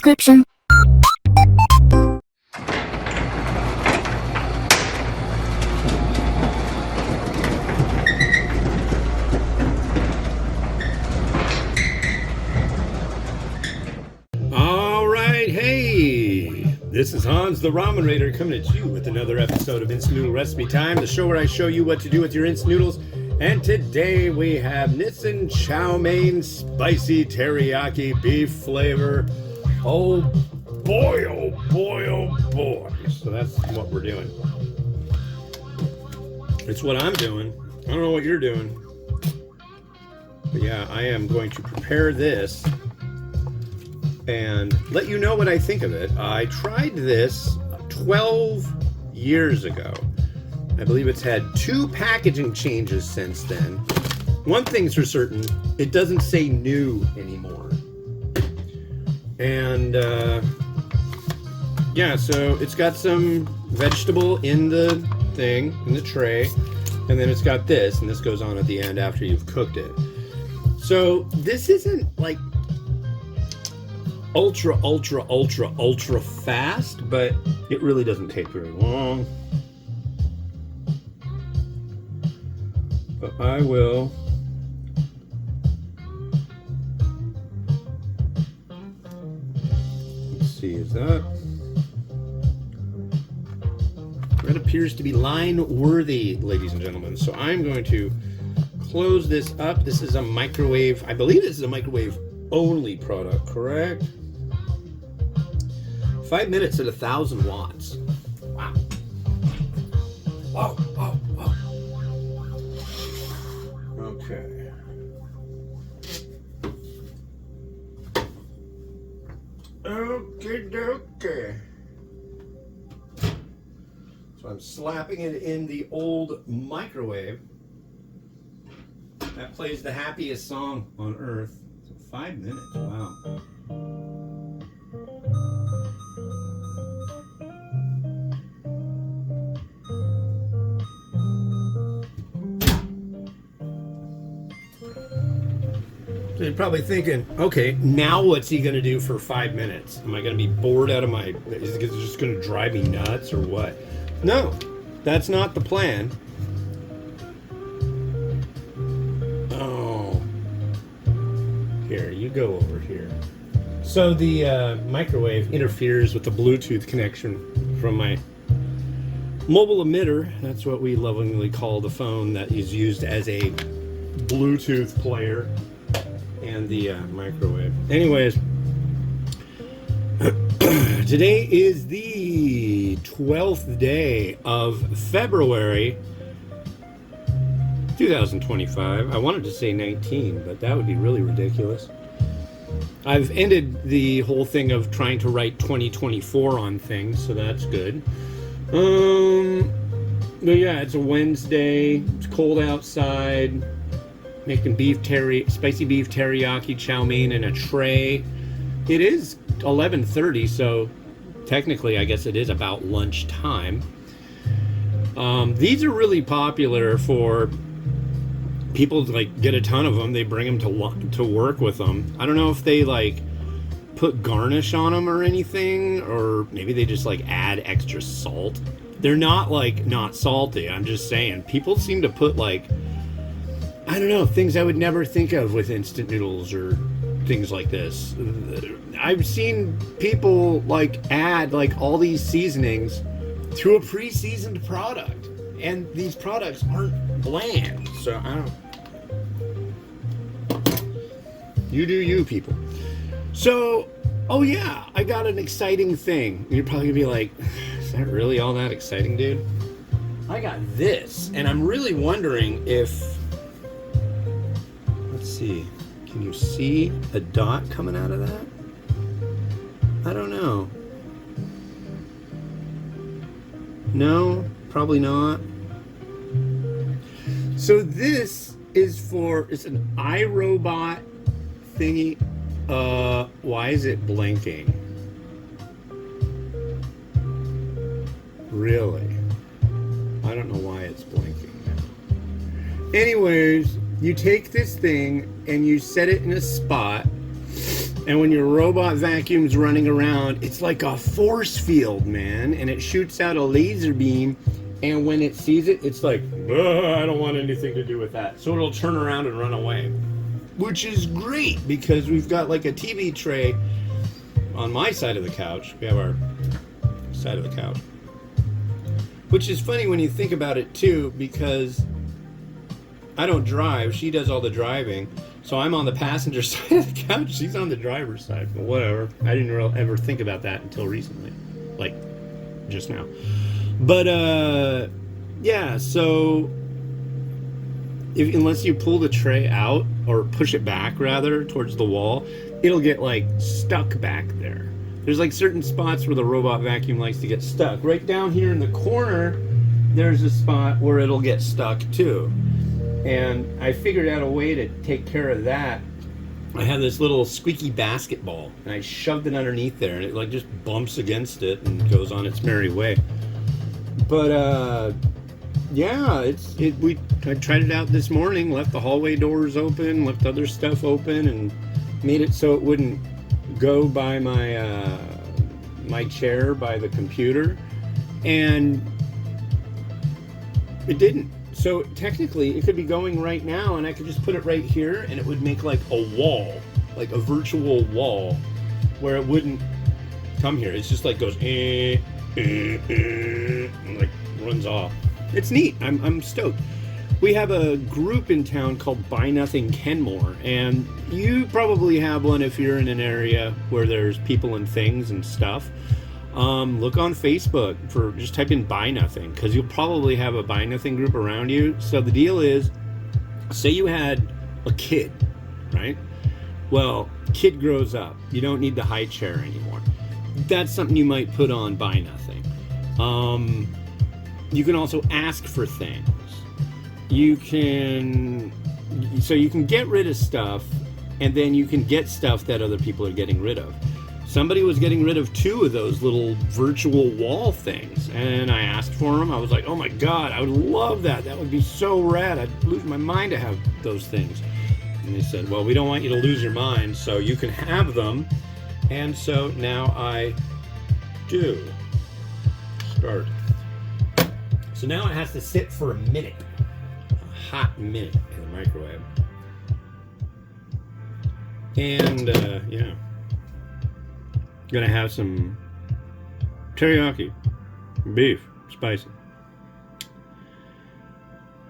description. Alright, hey! This is Hans the Ramen Raider coming at you with another episode of Instant Noodle Recipe Time, the show where I show you what to do with your instant noodles. And today we have Nissin Chow Spicy Teriyaki Beef Flavor. Oh boy, oh boy, oh boy. So that's what we're doing. It's what I'm doing. I don't know what you're doing. But yeah, I am going to prepare this and let you know what I think of it. I tried this 12 years ago. I believe it's had 2 packaging changes since then. One thing's for certain, it doesn't say new anymore. And yeah, so it's got some vegetable in the thing, in the tray, and then it's got this, and this goes on at the end after you've cooked it. So this isn't like ultra fast, but it really doesn't take very long. But I will let's see, is that appears to be line worthy, ladies and gentlemen. So I'm going to close this up. This is a microwave, I believe this is a microwave only product, correct? 5 minutes at 1,000 watts. Wow. Whoa, whoa, whoa. Okay. Okay. So I'm slapping it in the old microwave. That plays the happiest song on earth. 5 minutes, wow. So you're probably thinking, okay, now what's he gonna do for 5 minutes? Am I gonna be bored out of my, is it just gonna drive me nuts or what? No, that's not the plan. Here, you go over here. So the microwave interferes with the Bluetooth connection from my mobile emitter. That's what we lovingly call the phone that is used as a Bluetooth player, and the microwave. Anyways, today is the 12th day of February 2025. I wanted to say 19, but that would be really ridiculous. I've ended the whole thing of trying to write 2024 on things, so that's good. But yeah, it's a Wednesday. It's cold outside. Making spicy beef teriyaki chow mein in a tray. It is 11:30, so technically, I guess it is about lunchtime. These are really popular for people, like, get a ton of them. They bring them to work with them. I don't know if they like put garnish on them or anything, or maybe they just like add extra salt. They're not like not salty. I'm just saying, people seem to put, like, I don't know, things I would never think of with instant noodles or things like this. I've seen people like add like all these seasonings to a pre-seasoned product, and these products aren't bland. So I don't. You do you, people. So, oh yeah, I got an exciting thing. You're probably gonna be like, is that really all that exciting, dude? I got this, and I'm really wondering if, let's see, can you see a dot coming out of that? I don't know. No, probably not. So this is for, it's an iRobot thingy. Why is it blinking? Really? I don't know why it's blinking. Anyways, you take this thing and you set it in a spot And when your robot vacuum's running around, it's like a force field, man. And it shoots out a laser beam. And when it sees it, it's like, I don't want anything to do with that. So it'll turn around and run away. Which is great because we've got like a TV tray on my side of the couch. We have our side of the couch. Which is funny when you think about it too, because I don't drive. She does all the driving. So I'm on the passenger side of the couch. She's on the driver's side. But whatever. I didn't really ever think about that until recently. Like, just now. But, yeah, so unless you pull the tray out, or push it back, rather, towards the wall, it'll get, like, stuck back there. There's, like, certain spots where the robot vacuum likes to get stuck. Right down here in the corner, there's a spot where it'll get stuck, too. And I figured out a way to take care of that. I have this little squeaky basketball, and I shoved it underneath there, and it, like, just bumps against it and goes on its merry way. But, yeah, I tried it out this morning, left the hallway doors open, left other stuff open, and made it so it wouldn't go by my chair by the computer, and it didn't. So technically it could be going right now, and I could just put it right here, and it would make like a wall, like a virtual wall, where it wouldn't come here. It's just like goes and like runs off. It's neat. I'm stoked. We have a group in town called Buy Nothing Kenmore, and you probably have one if you're in an area where there's people and things and stuff. Look on Facebook for, just type in Buy Nothing, because you'll probably have a Buy Nothing group around you. So the deal is, say you had a kid, right? Well, kid grows up. You don't need the high chair anymore. That's something you might put on Buy Nothing. You can also ask for things. You can get rid of stuff, and then you can get stuff that other people are getting rid of. Somebody was getting rid of 2 of those little virtual wall things, and I asked for them. I was like, oh my god, I would love that. That would be so rad. I'd lose my mind to have those things. And they said, well, we don't want you to lose your mind, so you can have them. And so now I do. Start. So now it has to sit for a minute. A hot minute in the microwave. And, yeah. Gonna have some teriyaki, beef, spicy.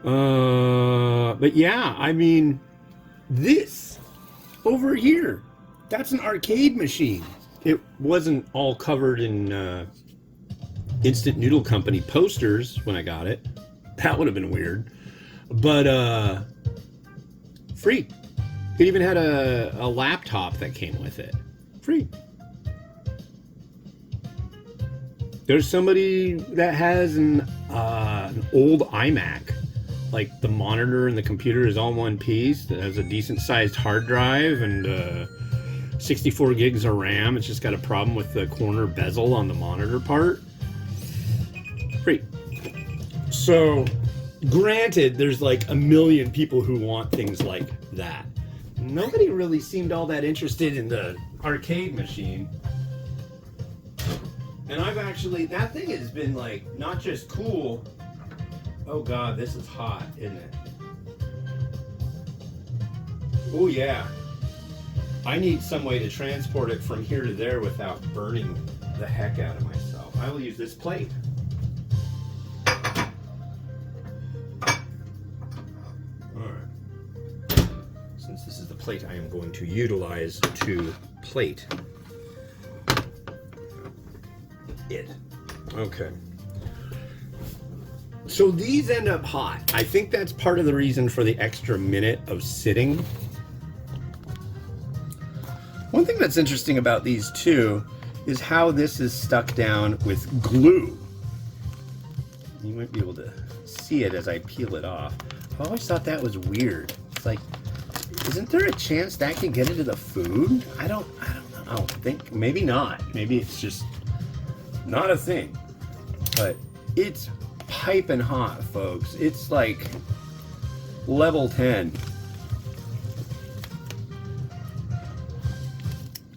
But yeah, I mean, this over here, that's an arcade machine. It wasn't all covered in Instant Noodle Company posters when I got it. That would have been weird. But free. It even had a laptop that came with it. Free. There's somebody that has an old iMac. Like the monitor and the computer is all one piece. That has a decent sized hard drive and 64 gigs of RAM. It's just got a problem with the corner bezel on the monitor part. Free. So, granted, there's like a million people who want things like that. Nobody really seemed all that interested in the arcade machine. And I've actually, that thing has been like, not just cool. Oh god, this is hot, isn't it? Oh yeah. I need some way to transport it from here to there without burning the heck out of myself. I will use this plate. Alright. Since this is the plate I am going to utilize to plate it. Okay. So these end up hot. I think that's part of the reason for the extra minute of sitting. One thing that's interesting about these too is how this is stuck down with glue. You might be able to see it as I peel it off. I always thought that was weird. It's like, isn't there a chance that could get into the food? I don't know. I don't think, maybe not. Maybe it's just not a thing. But it's piping hot, folks. It's like level 10.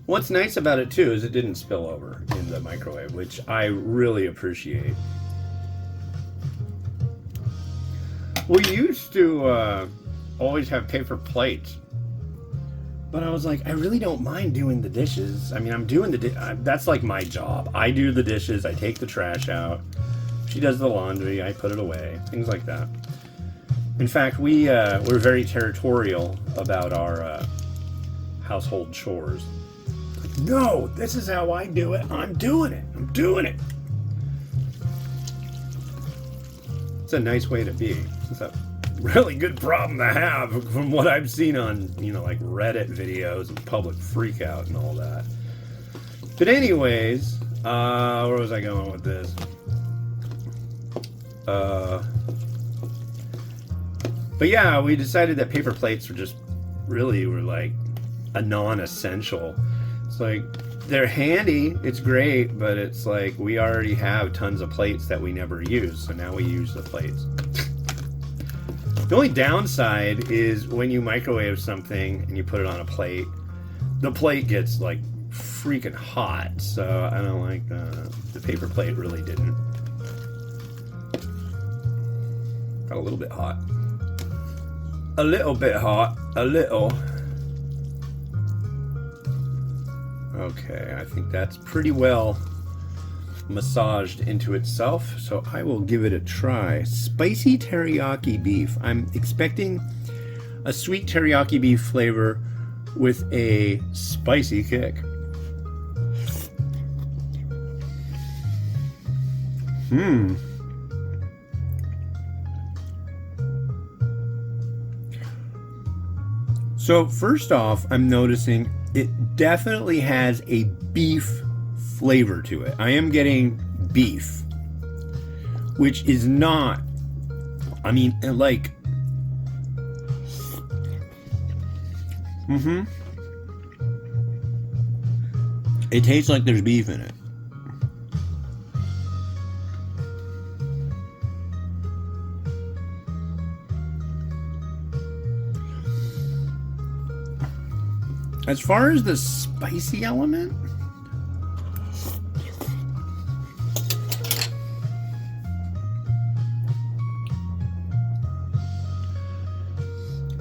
What's nice about it too is it didn't spill over in the microwave, which I really appreciate. We used to always have paper plates, but I was like, I really don't mind doing the dishes. I mean, I'm doing that's like my job. I do the dishes, I take the trash out. She does the laundry, I put it away, things like that. In fact, we're very territorial about our household chores. Like, no, this is how I do it. I'm doing it. I'm doing it. It's a nice way to be. It's a really good problem to have from what I've seen on, like Reddit videos and public freakout and all that. But anyways, where was I going with this? But yeah, we decided that paper plates were like a non-essential. It's like, they're handy, it's great, but it's like we already have tons of plates that we never use, so now we use the plates. The only downside is when you microwave something and you put it on a plate, the plate gets like freaking hot, so I don't like the paper plate really didn't. Got a little bit hot. A little bit hot, a little. Okay, I think that's pretty well massaged into itself, so I will give it a try. Spicy teriyaki beef. I'm expecting a sweet teriyaki beef flavor with a spicy kick. So first off, I'm noticing it definitely has a beef flavor to it. I am getting beef, which is not, I mean, like, it tastes like there's beef in it. As far as the spicy element,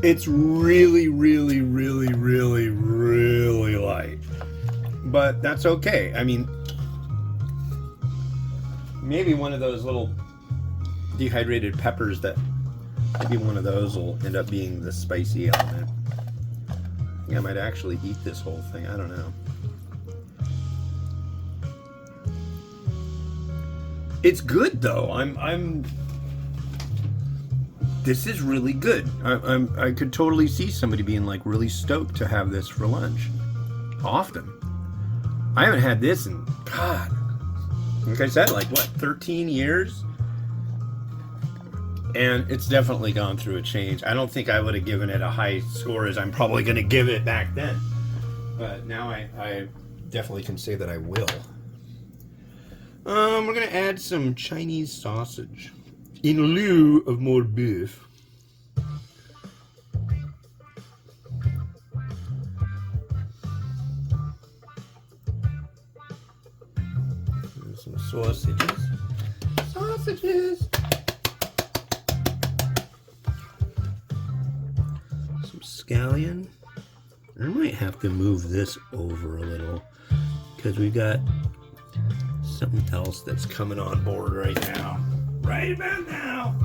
it's really, really, really, really, really light. But that's okay. I mean, maybe one of those little dehydrated peppers maybe one of those will end up being the spicy element. I think I might actually eat this whole thing. I don't know. It's good though. This is really good. I could totally see somebody being like really stoked to have this for lunch. Often. I haven't had this in, God, like I said, like what, 13 years? And it's definitely gone through a change. I don't think I would have given it a high score as I'm probably going to give it back then. But now I definitely can say that I will. We're going to add some Chinese sausage in lieu of more beef. And some sausages. Sausages! Scallion. I might have to move this over a little because we've got something else that's coming on board right now. Right about now.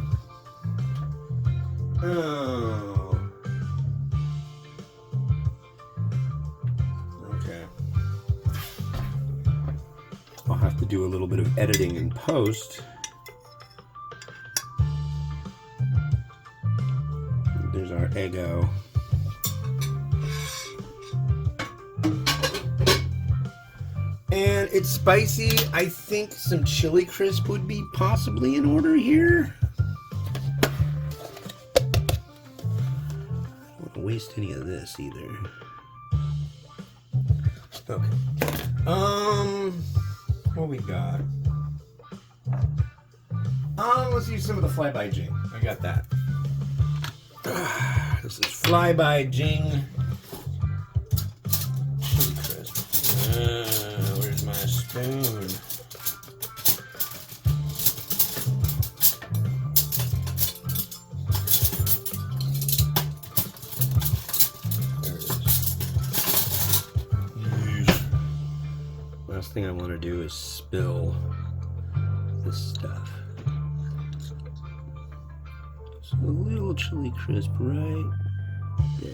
Oh. Okay. I'll have to do a little bit of editing in post. There's our Eggo. And it's spicy. I think some chili crisp would be possibly in order here. I don't want to waste any of this either. Okay. What we got? Let's use some of the Flyby Jing. I got that. This is Flyby Jing chili crisp. Where's my spoon? There it is. Last thing I want to do is spill this stuff. So a little chili crisp right there.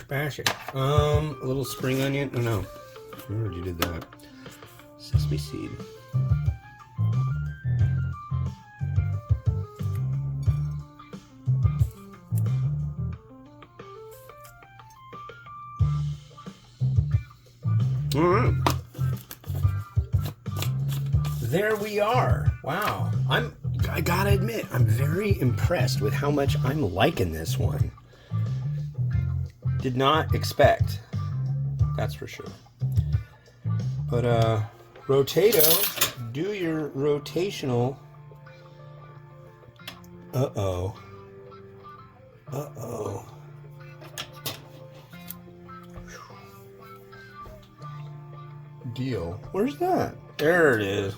Bash it. A little spring onion. Oh no, I already did that. Sesame seed. All right. There we are. Wow. I gotta admit, I'm very impressed with how much I'm liking this one. Did not expect, that's for sure. But Rotato, do your rotational. Uh-oh. Deal. Where's that? There it is.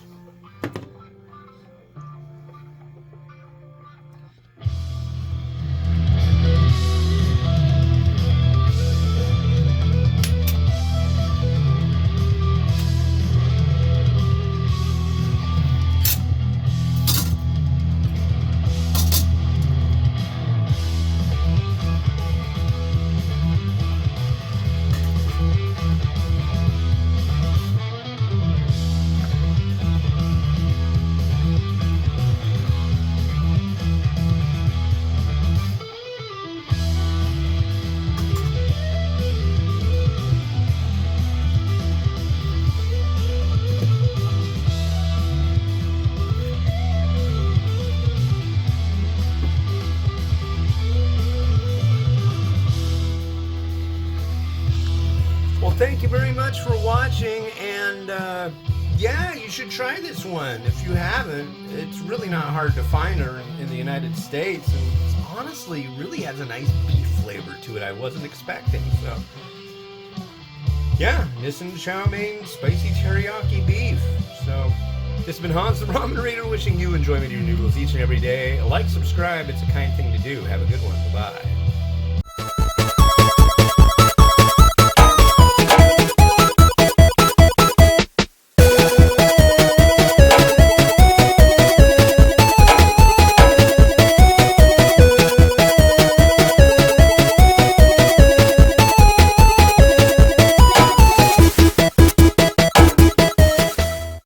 Thank you very much for watching, and yeah, you should try this one if you haven't. It's really not hard to find her in the United States, and it's honestly really has a nice beef flavor to it I wasn't expecting. So yeah, Nissin chow mein spicy teriyaki beef. So this has been Hans the Ramen Reader, wishing you enjoyment of your noodles each and every day. Like, subscribe, it's a kind thing to do. Have a good one. Bye-bye.